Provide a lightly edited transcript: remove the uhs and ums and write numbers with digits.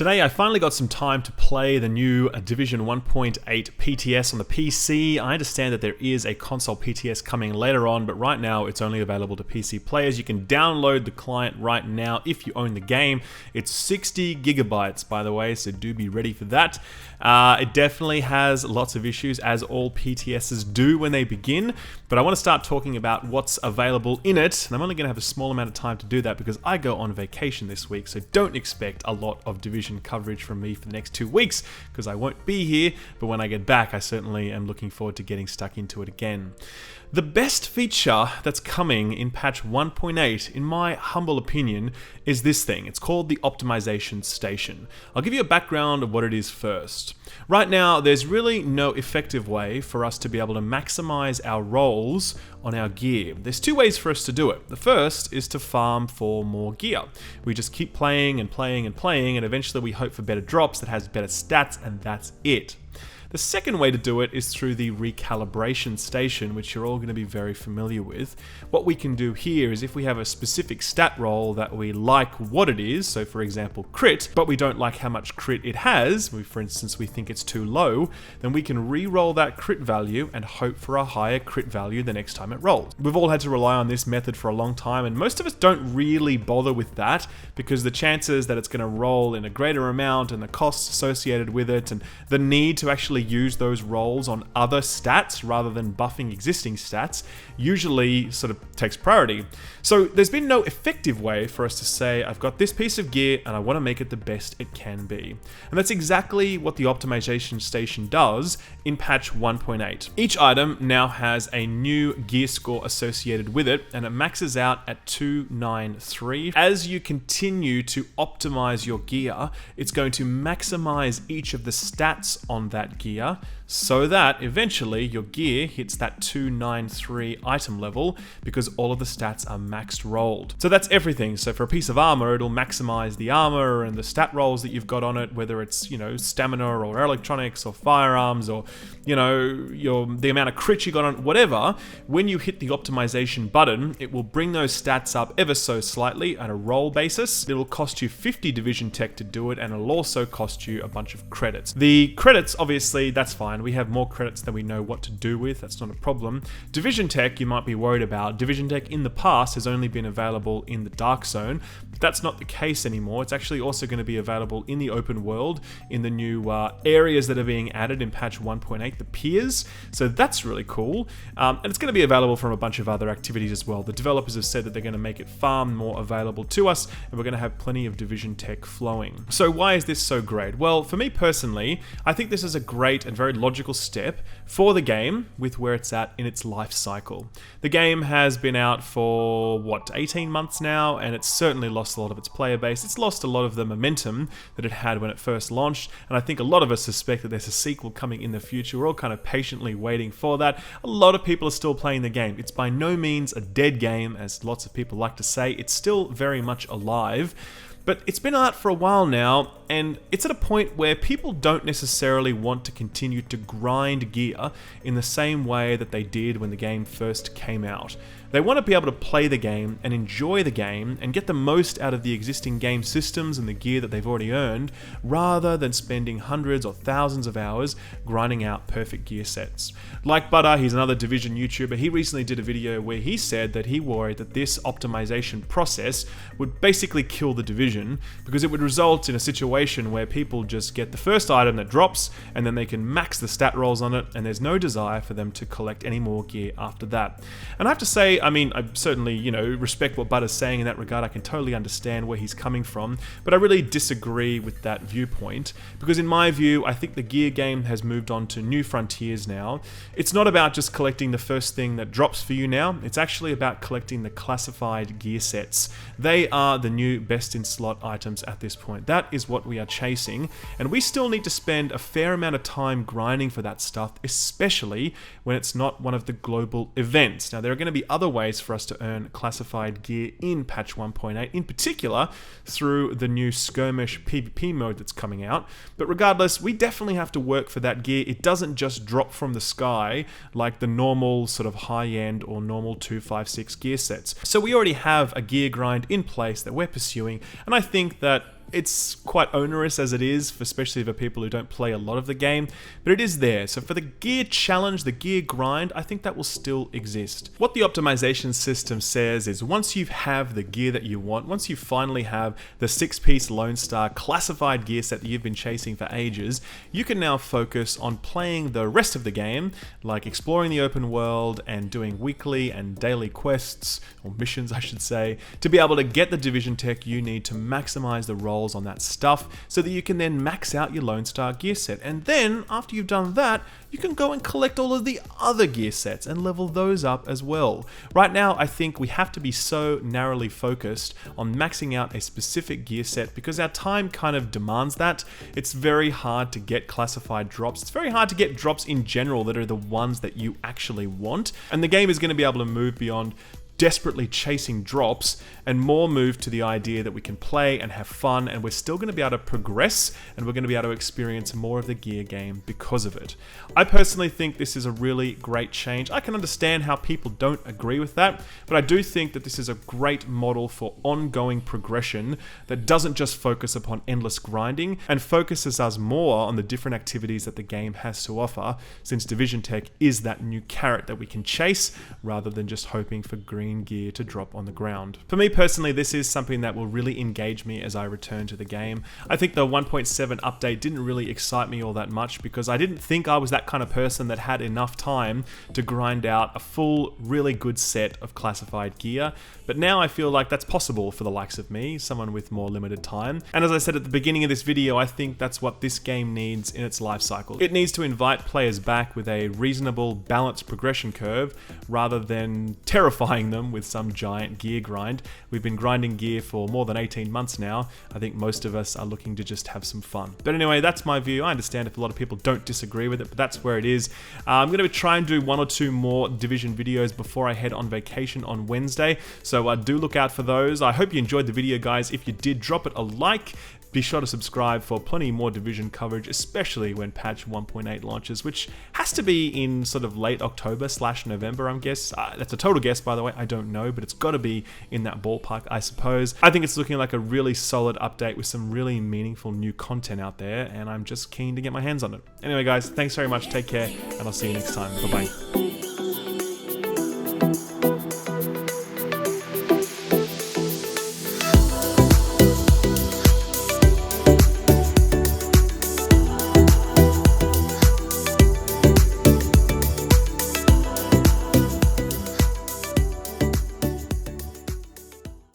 Today I finally got some time to play the new Division 1.8 PTS on the PC. I understand that there is a console PTS coming later on, but right now it's only available to PC players. You can download the client right now if you own the game. It's 60 gigabytes, by the way, so do be ready for that. It definitely has lots of issues, as all PTSs do when they begin, but I want to start talking about what's available in it, and I'm only going to have a small amount of time to do that because I go on vacation this week, so don't expect a lot of Division coverage from me for the next 2 weeks because I won't be here, but when I get back I certainly am looking forward to getting stuck into it again. The best feature that's coming in patch 1.8, in my humble opinion, is this thing. It's called the Optimisation Station. I'll give you a background of what it is first. Right now, there's really no effective way for us to be able to maximize our rolls on our gear. There's two ways for us to do it. The first is to farm for more gear. We just keep playing and playing and playing, and eventually we hope for better drops that has better stats, and that's it. The second way to do it is through the Recalibration Station, which you're all going to be very familiar with. What we can do here is if we have a specific stat roll that we like what it is, so for example crit, but we don't like how much crit it has, for instance we think it's too low, then we can re-roll that crit value and hope for a higher crit value the next time it rolls. We've all had to rely on this method for a long time, and most of us don't really bother with that because the chances that it's going to roll in a greater amount and the costs associated with it and the need to actually use those rolls on other stats rather than buffing existing stats usually sort of takes priority. So there's been no effective way for us to say, I've got this piece of gear and I want to make it the best it can be. And that's exactly what the Optimisation Station does in patch 1.8. Each item now has a new gear score associated with it, and it maxes out at 293. As you continue to optimize your gear, it's going to maximize each of the stats on that gear so that eventually your gear hits that 293 item level because all of the stats are maxed rolled. So that's everything. So for a piece of armor, it'll maximize the armor and the stat rolls that you've got on it, whether it's, stamina or electronics or firearms or, the amount of crit you got on it, whatever. When you hit the optimization button, it will bring those stats up ever so slightly on a roll basis. It'll cost you 50 division tech to do it, and it'll also cost you a bunch of credits. The credits, obviously, that's fine. We have more credits than we know what to do with. That's not a problem. Division tech, you might be worried about. Division tech in the past has only been available in the Dark Zone, but that's not the case anymore. It's actually also going to be available in the open world in the new areas that are being added in patch 1.8, the piers. So that's really cool. And it's going to be available from a bunch of other activities as well. The developers have said that they're going to make it far more available to us, and we're going to have plenty of division tech flowing. So why is this so great? Well, for me personally, I think this is a great and very logical step for the game with where it's at in its life cycle. The game has been out for, 18 months now, and it's certainly lost a lot of its player base. It's lost a lot of the momentum that it had when it first launched, and I think a lot of us suspect that there's a sequel coming in the future. We're all kind of patiently waiting for that. A lot of people are still playing the game. It's by no means a dead game, as lots of people like to say. It's still very much alive. But it's been out for a while now, and it's at a point where people don't necessarily want to continue to grind gear in the same way that they did when the game first came out. They want to be able to play the game and enjoy the game and get the most out of the existing game systems and the gear that they've already earned, rather than spending hundreds or thousands of hours grinding out perfect gear sets. Like Butter, he's another Division YouTuber, he recently did a video where he said that he worried that this optimization process would basically kill the Division because it would result in a situation where people just get the first item that drops and then they can max the stat rolls on it, and there's no desire for them to collect any more gear after that. And I have to say, I certainly, respect what Butter's saying in that regard. I can totally understand where he's coming from, but I really disagree with that viewpoint because in my view, I think the gear game has moved on to new frontiers now. It's not about just collecting the first thing that drops for you now. It's actually about collecting the classified gear sets. They are the new best in slot items at this point. That is what we are chasing, and we still need to spend a fair amount of time grinding for that stuff, especially when it's not one of the global events. Now, there are going to be other ways for us to earn classified gear in patch 1.8, in particular through the new skirmish PvP mode that's coming out. But regardless, we definitely have to work for that gear. It doesn't just drop from the sky like the normal sort of high-end or normal 256 gear sets. So we already have a gear grind in place that we're pursuing, and I think that It's quite onerous as it is, especially for people who don't play a lot of the game, but it is there. So for the gear challenge, the gear grind, I think that will still exist. What the optimization system says is once you have the gear that you want, once you finally have the 6-piece Lone Star classified gear set that you've been chasing for ages, you can now focus on playing the rest of the game, like exploring the open world and doing weekly and daily quests, or missions I should say, to be able to get the Division tech you need to maximize the rolls on that stuff so that you can then max out your Lone Star gear set. And then after you've done that, you can go and collect all of the other gear sets and level those up as well. Right now, I think we have to be so narrowly focused on maxing out a specific gear set because our time kind of demands that. It's very hard to get classified drops. It's very hard to get drops in general that are the ones that you actually want. And the game is going to be able to move beyond desperately chasing drops and more move to the idea that we can play and have fun, and we're still going to be able to progress and we're going to be able to experience more of the gear game because of it. I personally think this is a really great change. I can understand how people don't agree with that, but I do think that this is a great model for ongoing progression that doesn't just focus upon endless grinding and focuses us more on the different activities that the game has to offer, since Division Tech is that new carrot that we can chase rather than just hoping for green gear to drop on the ground. For me personally, this is something that will really engage me as I return to the game. I think the 1.7 update didn't really excite me all that much because I didn't think I was that kind of person that had enough time to grind out a full, really good set of classified gear. But now I feel like that's possible for the likes of me, someone with more limited time. And as I said at the beginning of this video, I think that's what this game needs in its life cycle. It needs to invite players back with a reasonable, balanced progression curve rather than terrifying them with some giant gear grind. We've been grinding gear for more than 18 months now. I think most of us are looking to just have some fun. But anyway, that's my view. I understand if a lot of people don't disagree with it, but that's where it is. I'm going to try and do 1 or 2 more Division videos before I head on vacation on Wednesday, so do look out for those. I hope you enjoyed the video, guys. If you did, drop it a like. Be sure to subscribe for plenty more Division coverage, especially when patch 1.8 launches, which has to be in sort of late October/November, I guess. That's a total guess, by the way. I don't know, but it's got to be in that ballpark, I suppose. I think it's looking like a really solid update with some really meaningful new content out there, and I'm just keen to get my hands on it. Anyway, guys, thanks very much. Take care, and I'll see you next time. Bye-bye.